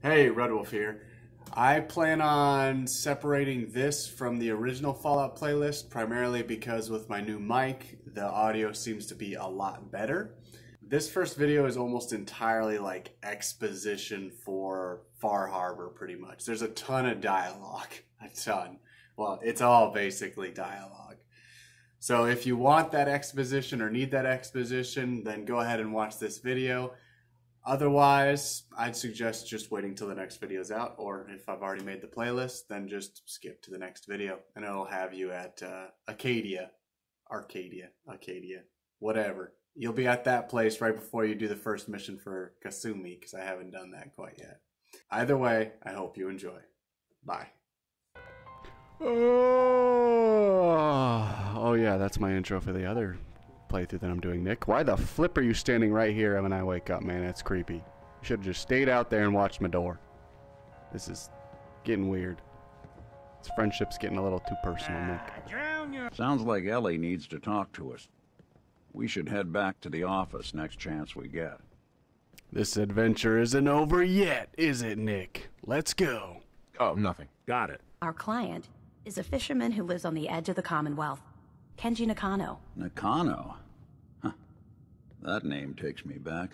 Hey, Red Wolf here. I plan on separating this from the original Fallout playlist, primarily because with my new mic, the audio seems to be a lot better. This first video is almost entirely like exposition for Far Harbor, pretty much. There's a ton of dialogue, a ton. Well, it's all basically dialogue. So if you want that exposition or need that exposition, then go ahead and watch this video. Otherwise, I'd suggest just waiting till the next video's out, or if I've already made the playlist, then just skip to the next video, and it'll have you at Arcadia, whatever. You'll be at that place right before you do the first mission for Kasumi, because I haven't done that quite yet. Either way, I hope you enjoy. Bye. Oh yeah, that's my intro for the other playthrough that I'm doing, Nick. Why the flip are you standing right here when I wake up, man? That's creepy. You should have just stayed out there and watched my door. This is getting weird. This friendship's getting a little too personal, Nick. Sounds like Ellie needs to talk to us. We should head back to the office next chance we get. This adventure isn't over yet, is it, Nick? Let's go. Oh, nothing. Got it. Our client is a fisherman who lives on the edge of the Commonwealth, Kenji Nakano. Nakano? Huh. That name takes me back.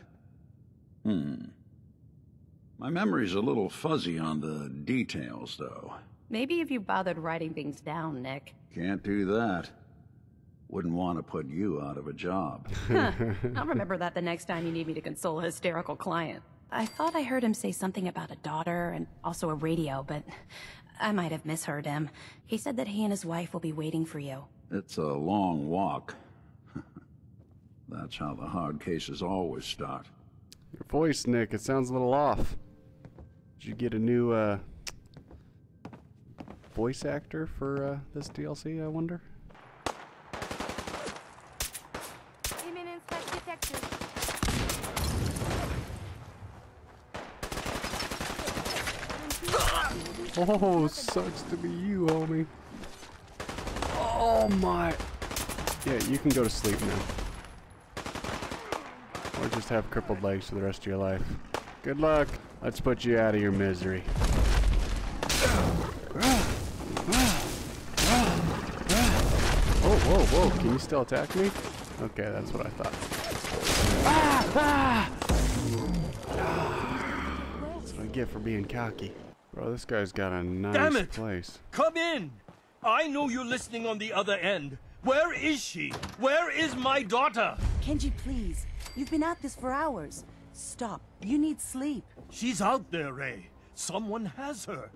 My memory's a little fuzzy on the details, though. Maybe if you bothered writing things down, Nick. Can't do that. Wouldn't want to put you out of a job. I'll remember that the next time you need me to console a hysterical client. I thought I heard him say something about a daughter and also a radio, but I might have misheard him. He said that he and his wife will be waiting for you. It's a long walk. That's how the hard cases always start. Your voice, Nick, it sounds a little off. Did you get a new voice actor for this DLC, I wonder? Oh, sucks to be you, homie. Oh my. Yeah, you can go to sleep now. Or just have crippled legs for the rest of your life. Good luck. Let's put you out of your misery. Oh, whoa, whoa. Can you still attack me? Okay, that's what I thought. That's what I get for being cocky. Bro, this guy's got a nice place. Come in! I know you're listening on the other end. Where is she? Where is my daughter? Kenji, please. You've been at this for hours. Stop. You need sleep. She's out there, Ray. Someone has her.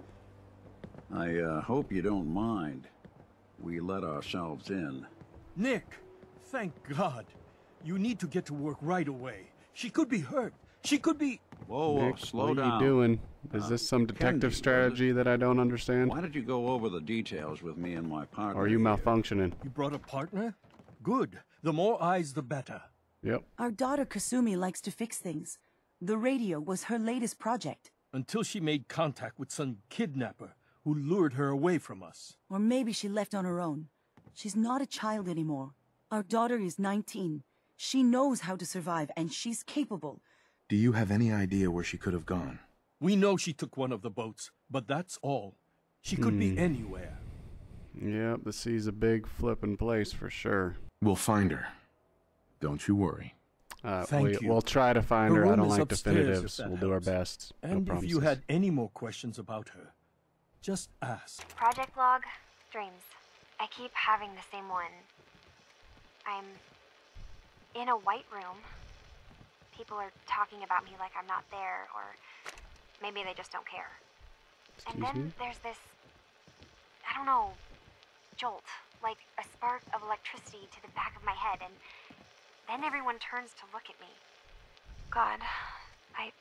I hope you don't mind. We let ourselves in. Nick, thank God. You need to get to work right away. She could be hurt. She could be... Whoa, Nick, slow down. What are you doing? Is this some detective Kenji, strategy that I don't understand? Why did you go over the details with me and my partner? Or are you here? malfunctioning? You brought a partner? Good. The more eyes, the better. Yep. Our daughter Kasumi likes to fix things. The radio was her latest project. Until she made contact with some kidnapper who lured her away from us. Or maybe she left on her own. She's not a child anymore. Our daughter is 19. She knows how to survive, and she's capable. Do you have any idea where she could have gone? We know she took one of the boats, but that's all. She could be anywhere. Yep, the sea's a big flippin' place for sure. We'll find her. Don't you worry. Thank you. We'll try to find Her her. I room don't is like upstairs, if definitives. that We'll do our helps. best. And no if you promises. had any more questions about her, just ask. Project log, dreams. I keep having the same one. I'm in a white room. People are talking about me like I'm not there, or maybe they just don't care. And then there's this, I don't know, jolt, like a spark of electricity to the back of my head, and then everyone turns to look at me. God, I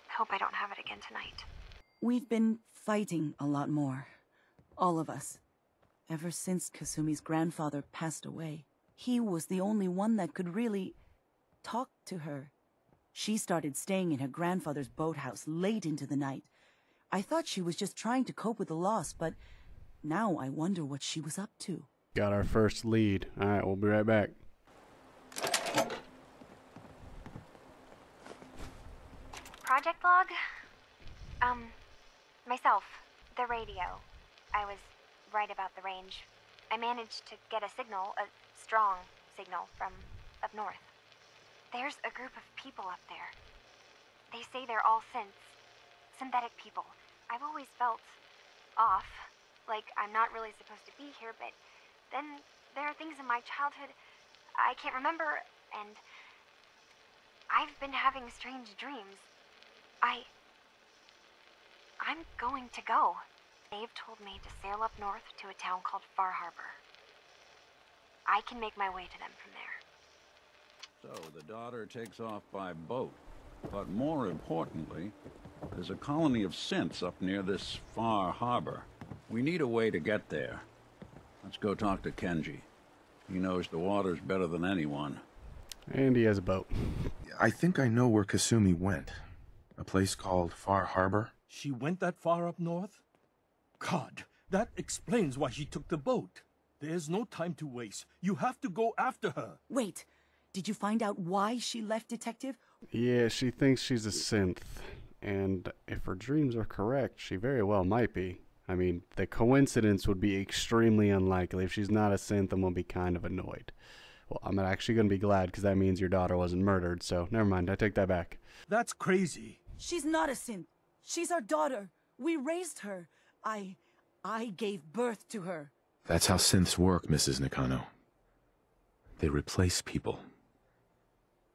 hope I don't have it again tonight. We've been fighting a lot more. All of us. Ever since Kasumi's grandfather passed away. He was the only one that could really talk to her. She started staying in her grandfather's boathouse late into the night. I thought she was just trying to cope with the loss, but now I wonder what she was up to. Got our first lead. Alright, we'll be right back. Project log? Myself. The radio. I was right about the range. I managed to get a signal, a strong signal, from up north. There's a group of people up there. They say they're all synthetic people. I've always felt off, like I'm not really supposed to be here, but then there are things in my childhood I can't remember, and I've been having strange dreams. I'm going to go. They've told me to sail up north to a town called Far Harbor. I can make my way to them from there. So the daughter takes off by boat. But more importantly, there's a colony of synths up near this Far Harbor. We need a way to get there. Let's go talk to Kenji. He knows the waters better than anyone. And he has a boat. I think I know where Kasumi went. A place called Far Harbor. She went that far up north? God, that explains why she took the boat. There's no time to waste. You have to go after her. Wait, did you find out why she left, Detective? Yeah, she thinks she's a synth. And if her dreams are correct, she very well might be. I mean, the coincidence would be extremely unlikely. If she's not a synth, then we'll be kind of annoyed. Well, I'm actually going to be glad because that means your daughter wasn't murdered, so never mind, I take that back. That's crazy. She's not a synth. She's our daughter. We raised her. I gave birth to her. That's how synths work, Mrs. Nakano. They replace people.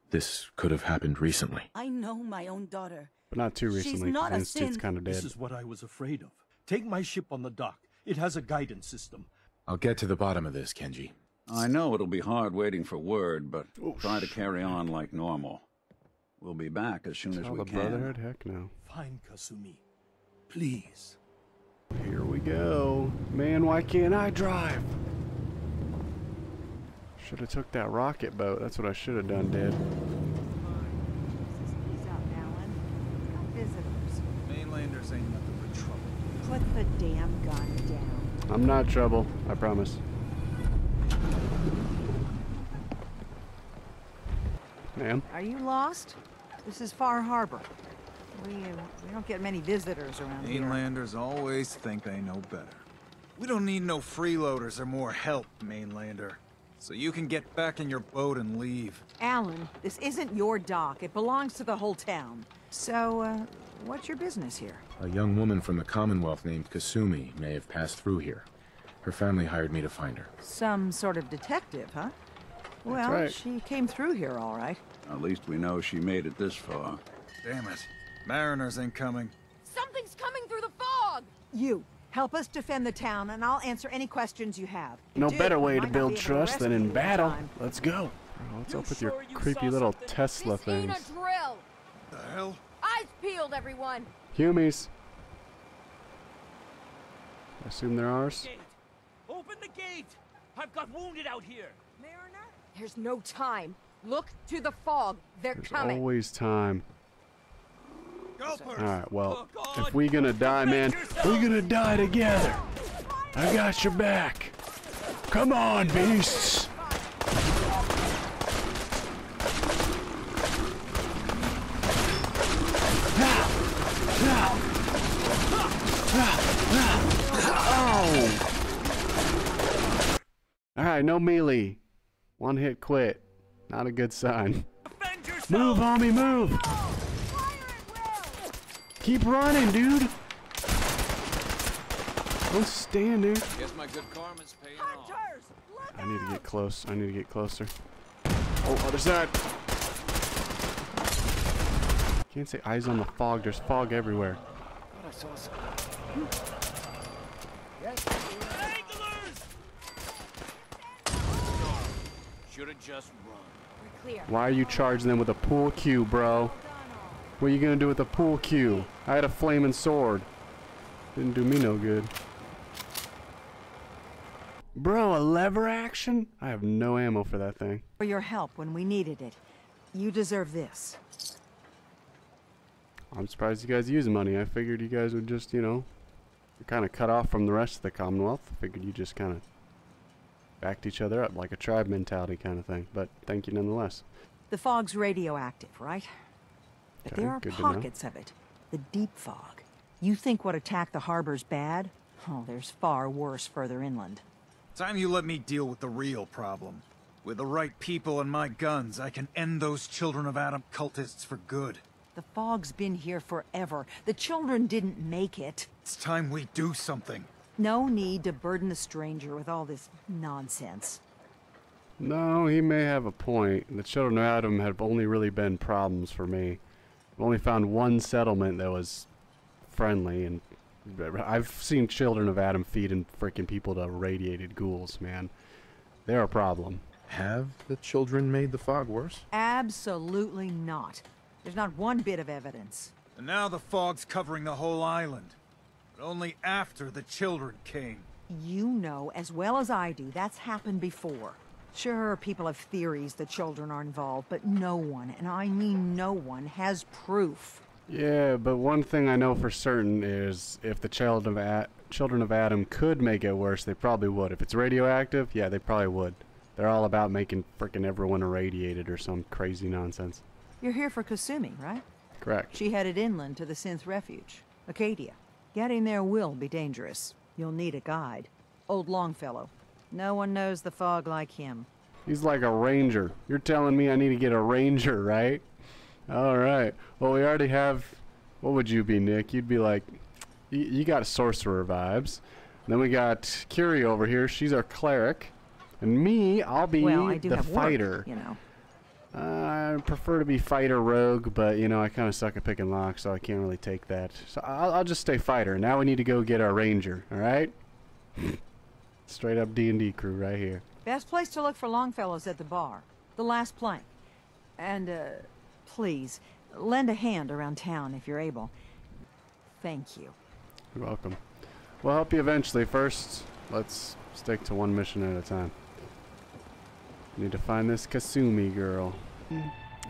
This could have happened recently. I know my own daughter. But not too recently. She's not a Institute's synth. kind of dead. This is what I was afraid of. Take my ship on the dock. It has a guidance system. I'll get to the bottom of this, Kenji. I know it'll be hard waiting for word, but try to carry on like normal. We'll be back as soon as Tell we the can. Brotherhood? Heck no. Fine, Kasumi. Please. Here we go. Man, why can't I drive? Should have took that rocket boat. That's what I should have done, Dad. Ease up, Alan. Got visitors. Mainlanders ain't nothing but trouble. Put the damn gun down. I'm not trouble. I promise. Ma'am? Are you lost? This is Far Harbor. We don't get many visitors around here. Mainlanders always think they know better. We don't need no freeloaders or more help, Mainlander. So you can get back in your boat and leave. Alan, this isn't your dock. It belongs to the whole town. So, what's your business here? A young woman from the Commonwealth named Kasumi may have passed through here. Her family hired me to find her. Some sort of detective, huh? Well, right. she came through here all right. At least we know she made it this far. Damn it. Mariners ain't coming. Something's coming through the fog! You, help us defend the town, and I'll answer any questions you have. No Dude, better way we to might not build be able to trust than rescue in you in battle. time. Let's go. What's up with your creepy little Tesla This ain't things? a drill! The hell? Eyes peeled, everyone! Humies. I assume they're ours? Gate! Open the gate! I've got wounded out here! Mariner? There's no time. Look to the fog. They're There's coming. always time. Gulpers! Alright, well, Oh, God. if we gonna die, man, we're gonna die together. I got your back. Come on, beasts. Oh! Alright, no melee. One hit quit. Not a good sign. Defend yourself! Move, homie, move! Keep running, dude! Don't stand there. Guess my good karma's paying off. I need to get close. I need to get closer. Oh, other side! Can't say eyes on the fog. There's fog everywhere. Thought I saw some. Anglers! Should've just run. We're clear. Why are you charging them with a pool cue, bro? What are you gonna do with a pool cue? I had a flaming sword. Didn't do me no good. Bro, a lever action? I have no ammo for that thing. For your help when we needed it. You deserve this. I'm surprised you guys use money. I figured you guys would just, you know, you're kind of cut off from the rest of the Commonwealth. I figured you just kind of backed each other up like a tribe mentality kind of thing. But thank you nonetheless. The fog's radioactive, right? But Okay, there are good to know. pockets of it. The deep fog. You think what attacked the harbor's bad? Oh, there's far worse further inland. Time you let me deal with the real problem. With the right people and my guns, I can end those Children of Adam cultists for good. The fog's been here forever. The children didn't make it. It's time we do something. No need to burden the stranger with all this nonsense. No, he may have a point. The Children of Adam have only really been problems for me. I've only found one settlement that was friendly, and I've seen Children of Adam feeding freaking people to radiated ghouls, man. They're a problem. Have the children made the fog worse? Absolutely not. There's not one bit of evidence. And now the fog's covering the whole island. But only after the children came. You know as well as I do that's happened before. Sure, people have theories the children are involved, but no one, and I mean no one, has proof. Yeah, but one thing I know for certain is if the Children of Adam could make it worse, they probably would. If it's radioactive, yeah, they probably would. They're all about making frickin' everyone irradiated or some crazy nonsense. You're here for Kasumi, right? Correct. She headed inland to the synth refuge, Acadia. Getting there will be dangerous. You'll need a guide. Old Longfellow. No one knows the fog like him. He's like a ranger. You're telling me I need to get a ranger, right? Alright. Well, we already have... What would you be, Nick? You'd be like... You got sorcerer vibes. Then we got Curie over here. She's our cleric. And me, I'll be the fighter. Work, you know. I prefer to be fighter rogue, but, you know, I kind of suck at picking locks, so I can't really take that. So I'll just stay fighter. Now we need to go get our ranger, alright? Straight up D&D crew right here. Best place to look for Longfellow's at the bar. The last plank. And, please, lend a hand around town if you're able. Thank you. You're welcome. We'll help you eventually. First, let's stick to one mission at a time. Need to find this Kasumi girl.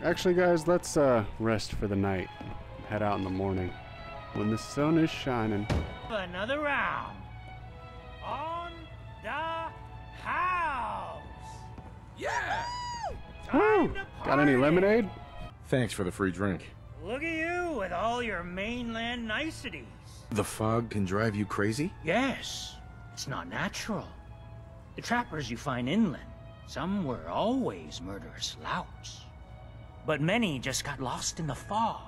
Actually, guys, let's rest for the night. Head out in the morning when the sun is shining. Another round. On the house. Yeah. Woo! Got any lemonade? Thanks for the free drink. Look at you with all your mainland niceties. The fog can drive you crazy? Yes. It's not natural. The trappers you find inland, some were always murderous louts. But many just got lost in the fog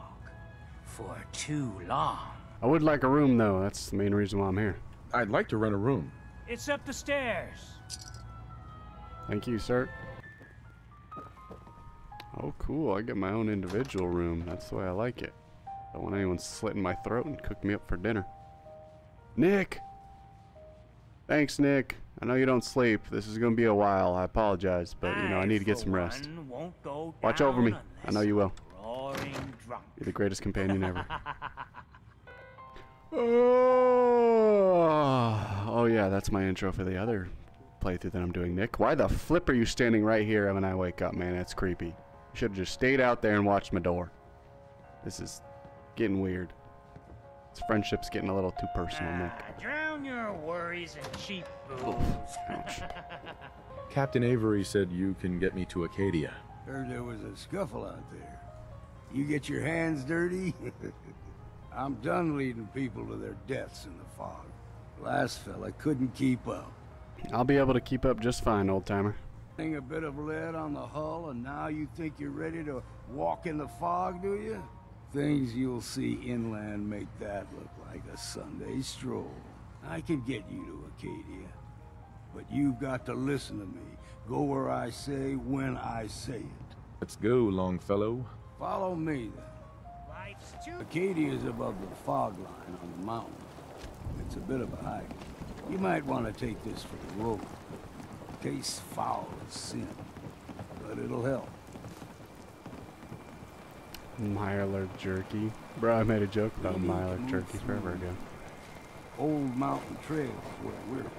for too long. I would like a room, though. That's the main reason why I'm here. I'd like to rent a room. It's up the stairs. Thank you, sir. Oh, cool. I get my own individual room. That's the way I like it. Don't want anyone slitting my throat and cook me up for dinner. Nick! Thanks, Nick. I know you don't sleep. This is going to be a while. I apologize, but, you know, I need to get some rest. Watch over me. I know you will. You're the greatest companion ever. Oh, yeah, that's my intro for the other playthrough that I'm doing, Nick. Why the flip are you standing right here when I wake up, man? That's creepy. You should have just stayed out there and watched my door. This is getting weird. This friendship's getting a little too personal, Nick. Drown your worries in cheap booze. Ouch. Captain Avery said you can get me to Acadia. Heard there was a scuffle out there. You get your hands dirty? I'm done leading people to their deaths in the fog. Last fella couldn't keep up. I'll be able to keep up just fine, old-timer. A bit of lead on the hull, and now you think you're ready to walk in the fog, do you? Things you'll see inland make that look like a Sunday stroll. I could get you to Acadia, but you've got to listen to me. Go where I say, when I say it. Let's go, Longfellow. Follow me, then. Acadia is above the fog line on the mountain. It's a bit of a hike. You might want to take this for the road. Case foul is sin, but it'll help. Mylar jerky. Bro, I made a joke about Mylar jerky forever ago. Old mountain trails where we're at.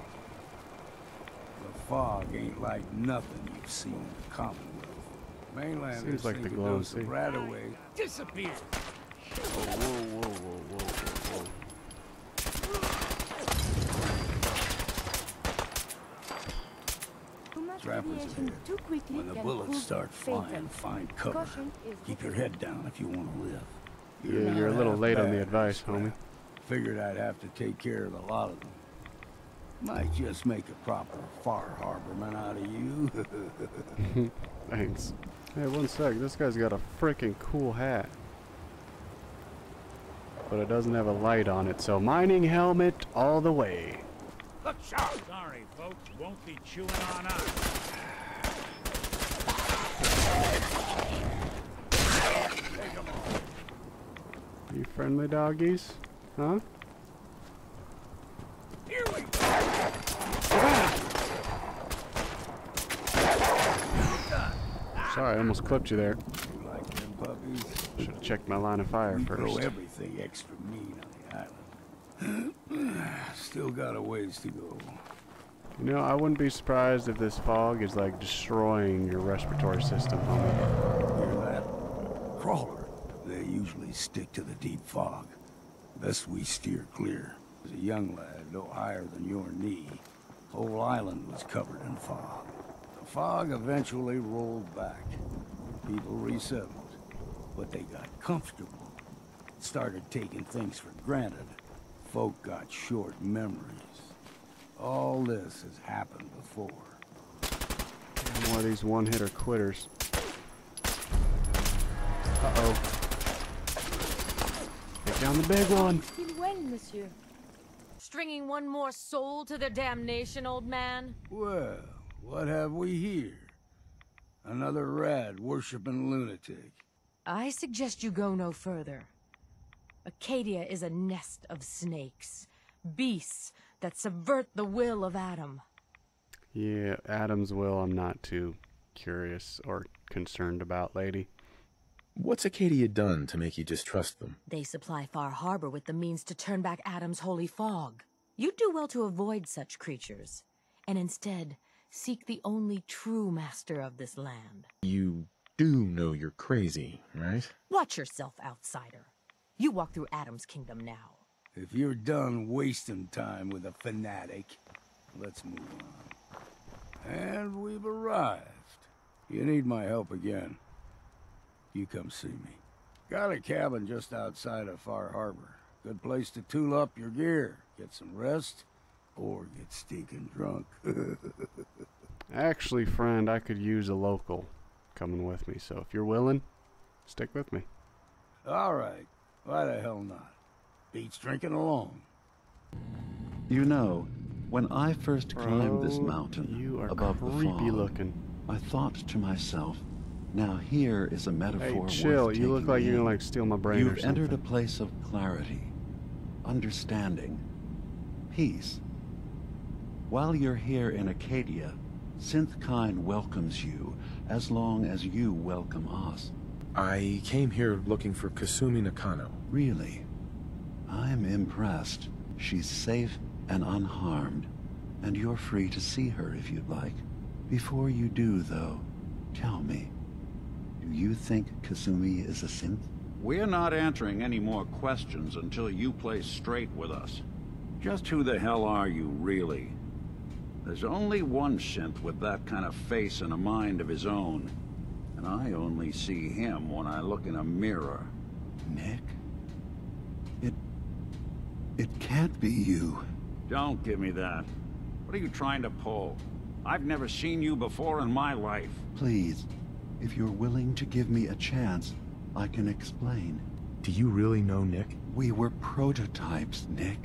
The fog ain't like nothing you've seen in the Commonwealth. Mainland seems like the glowing sea. Right away. Disappear. Whoa, whoa, whoa, whoa, whoa, whoa. Trappers ahead. When the bullets start flying, find cover. Keep your head down if you want to live. Yeah, you're a little late on the advice, homie. Figured I'd have to take care of a lot of them. Might just make a proper Far Harborman out of you. Thanks. Hey, one sec. This guy's got a freaking cool hat. But it doesn't have a light on it, so mining helmet all the way. Look sharp! Sorry, folks. Won't be chewing on us. You friendly doggies? Huh? Here we go! Sorry, I almost clipped you there. You like them puppies? Should have checked my line of fire We first. grow everything extra mean on the island. Still got a ways to go. You know, I wouldn't be surprised if this fog is like destroying your respiratory system, homie. Hear that? Crawler. They usually stick to the deep fog. Best we steer clear. As a young lad, no higher than your knee, whole island was covered in fog. The fog eventually rolled back. People resettled, but they got comfortable. Started taking things for granted. Folk got short memories. All this has happened before. More of these one-hitter quitters. Uh-oh. Take down the big one. Still well, monsieur. Stringing one more soul to their damnation, old man? Well, what have we here? Another rad worshipping lunatic. I suggest you go no further. Acadia is a nest of snakes. Beasts that subvert the will of Adam. Yeah, Adam's will I'm not too curious or concerned about, lady. What's Acadia done to make you distrust them? They supply Far Harbor with the means to turn back Adam's holy fog. You'd do well to avoid such creatures, and instead seek the only true master of this land. You do know you're crazy, right? Watch yourself, outsider. You walk through Adam's kingdom now. If you're done wasting time with a fanatic, let's move on. And we've arrived. You need my help again. You come see me. Got a cabin just outside of Far Harbor. Good place to tool up your gear, get some rest, or get stinking drunk. Actually, friend, I could use a local coming with me, so if you're willing, stick with me. All right. Why the hell not? Beats drinking alone. You know, when I first climbed this Bro, mountain you are above the creepy fog, looking. I thought to myself, now here is a metaphor Hey, chill. worth You look taking like you're in. gonna like steal my brain or You've something. entered a place of clarity, understanding, peace. While you're here in Acadia, Synthkind welcomes you as long as you welcome us. I came here looking for Kasumi Nakano. Really? I'm impressed. She's safe and unharmed, and you're free to see her if you'd like. Before you do, though, tell me, do you think Kasumi is a synth? We're not answering any more questions until you play straight with us. Just who the hell are you, really? There's only one synth with that kind of face and a mind of his own, and I only see him when I look in a mirror. Nick? It can't be you. Don't give me that. What are you trying to pull? I've never seen you before in my life. Please, if you're willing to give me a chance, I can explain. Do you really know Nick? We were prototypes, Nick.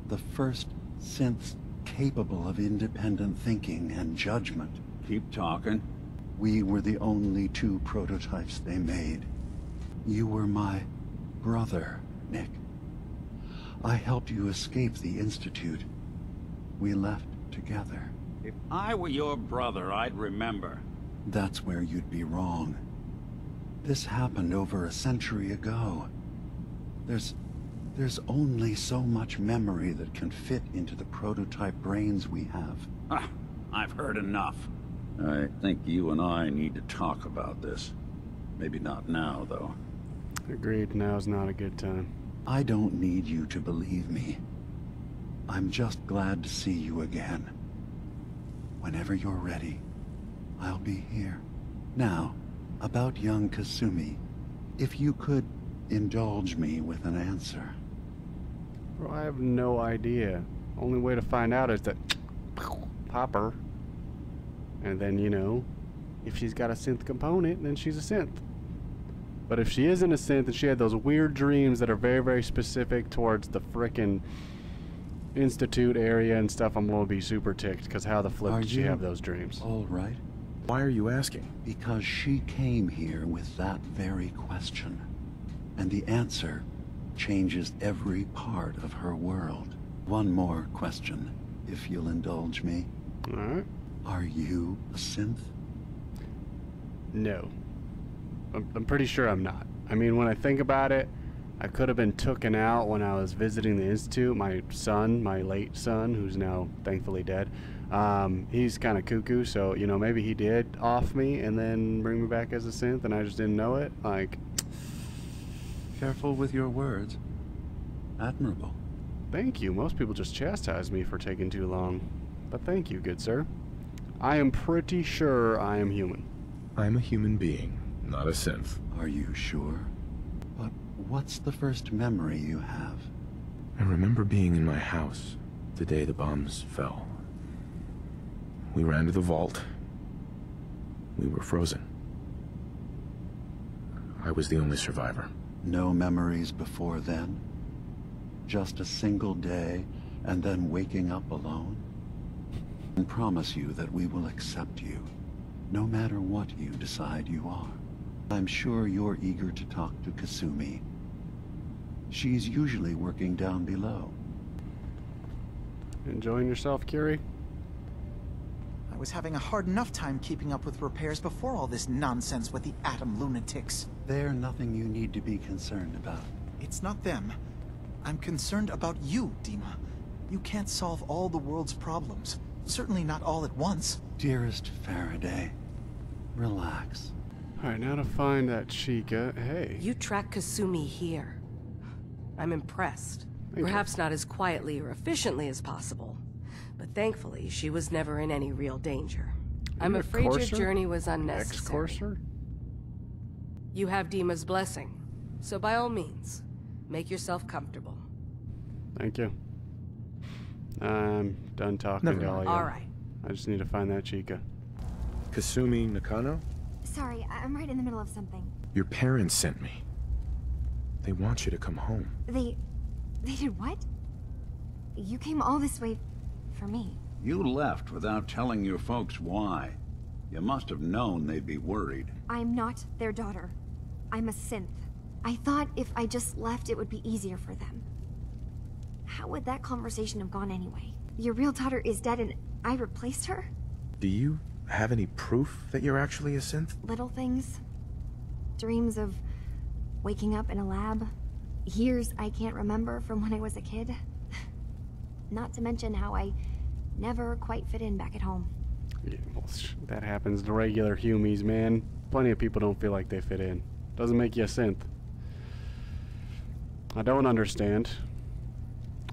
The first synths capable of independent thinking and judgment. Keep talking. We were the only two prototypes they made. You were my brother, Nick. I helped you escape the Institute. We left together. If I were your brother, I'd remember. That's where you'd be wrong. This happened over a century ago. There's only so much memory that can fit into the prototype brains we have. Ah, I've heard enough. I think you and I need to talk about this. Maybe not now, though. Agreed, now's not a good time. I don't need you to believe me. I'm just glad to see you again. Whenever you're ready, I'll be here. Now, about young Kasumi, if you could indulge me with an answer. Bro, I have no idea. Only way to find out is to pop her. And then, you know, if she's got a synth component, then she's a synth. But if she isn't a synth and she had those weird dreams that are very, very specific towards the frickin' Institute area and stuff, I'm gonna be super ticked, because how the flip did she have those dreams? All right. Why are you asking? Because she came here with that very question. And the answer changes every part of her world. One more question, if you'll indulge me. Alright. Are you a synth? No. I'm pretty sure I'm not. I mean, when I think about it, I could have been taken out when I was visiting the Institute. My son, my late son, who's now thankfully dead, he's kind of cuckoo, so, you know, maybe he did off me and then bring me back as a synth and I just didn't know it. Like, careful with your words. Admirable. Thank you. Most people just chastise me for taking too long. But thank you, good sir. I am pretty sure I am human. I'm a human being, not a synth. Are you sure? But what's the first memory you have? I remember being in my house the day the bombs fell. We ran to the vault. We were frozen. I was the only survivor. No memories before then? Just a single day, and then waking up alone? And promise you that we will accept you, no matter what you decide you are. I'm sure you're eager to talk to Kasumi. She's usually working down below. Enjoying yourself, Curie? I was having a hard enough time keeping up with repairs before all this nonsense with the atom lunatics. They're nothing you need to be concerned about. It's not them. I'm concerned about you, Dima. You can't solve all the world's problems. Certainly not all at once. Dearest Faraday, relax. Alright, now to find that Chica. Hey. You track Kasumi here. I'm impressed. Perhaps not as quietly or efficiently as possible, but thankfully she was never in any real danger. I'm afraid your journey was unnecessary. Ex-courser? You have Dima's blessing, so by all means, make yourself comfortable. Thank you. I'm done talking to all you. Alright. I just need to find that Chica. Kasumi Nakano? Sorry, I'm right in the middle of something. Your parents sent me. They want you to come home. They did what? You came all this way for me. You left without telling your folks why. You must have known they'd be worried. I'm not their daughter. I'm a synth. I thought if I just left, it would be easier for them. How would that conversation have gone anyway? Your real daughter is dead and I replaced her? Do you have any proof that you're actually a synth? Little things. Dreams of waking up in a lab. Years I can't remember from when I was a kid. Not to mention how I never quite fit in back at home. Yeah, well, that happens to regular humies, man. Plenty of people don't feel like they fit in. Doesn't make you a synth. I don't understand.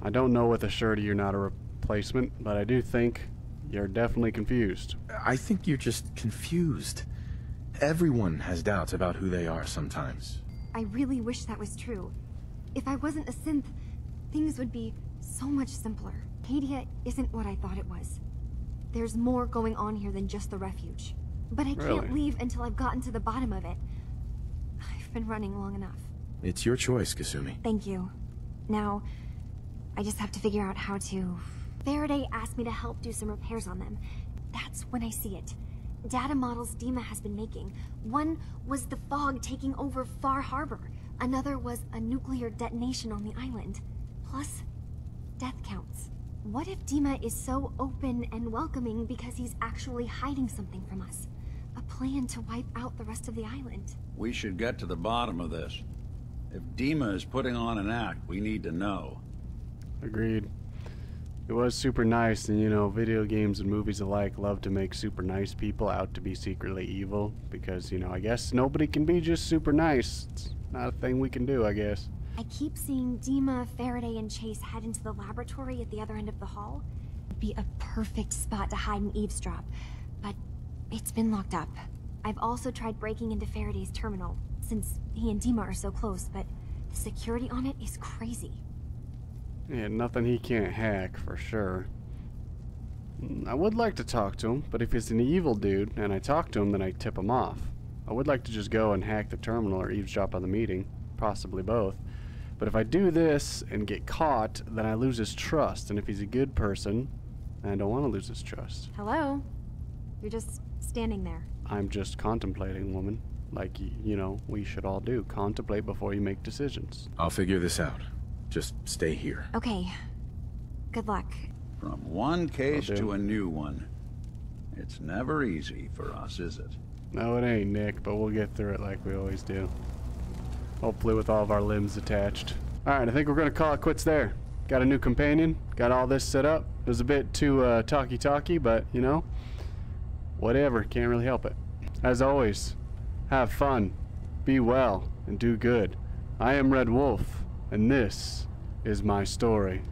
I don't know with a surety you're not a replacement, but I do think you're definitely confused. I think you're just confused. Everyone has doubts about who they are sometimes. I really wish that was true. If I wasn't a synth, things would be so much simpler. Cadia isn't what I thought it was. There's more going on here than just the refuge. But I can't leave until I've gotten to the bottom of it. I've been running long enough. It's your choice, Kasumi. Thank you. Now, I just have to figure out how to... Faraday asked me to help do some repairs on them. That's when I see it. Data models Dima has been making. One was the fog taking over Far Harbor. Another was a nuclear detonation on the island. Plus, death counts. What if Dima is so open and welcoming because he's actually hiding something from us? A plan to wipe out the rest of the island. We should get to the bottom of this. If Dima is putting on an act, we need to know. Agreed. It was super nice, and you know, video games and movies alike love to make super nice people out to be secretly evil, because, you know, I guess nobody can be just super nice. It's not a thing we can do, I guess. I keep seeing Dima, Faraday, and Chase head into the laboratory at the other end of the hall. It'd be a perfect spot to hide and eavesdrop, but it's been locked up. I've also tried breaking into Faraday's terminal, since he and Dima are so close, but the security on it is crazy. Yeah, nothing he can't hack, for sure. I would like to talk to him, but if he's an evil dude, and I talk to him, then I tip him off. I would like to just go and hack the terminal or eavesdrop on the meeting, possibly both. But if I do this and get caught, then I lose his trust, and if he's a good person, I don't want to lose his trust. Hello? You're just standing there. I'm just contemplating, woman. Like, you know, we should all do. Contemplate before you make decisions. I'll figure this out. Just stay here. Okay. Good luck. From one case to a new one. It's never easy for us, is it? No, it ain't, Nick, but we'll get through it like we always do. Hopefully with all of our limbs attached. Alright, I think we're gonna call it quits there. Got a new companion, got all this set up. It was a bit too talky-talky, but, you know, whatever, can't really help it. As always, have fun, be well, and do good. I am Red Wolf, and this is my story.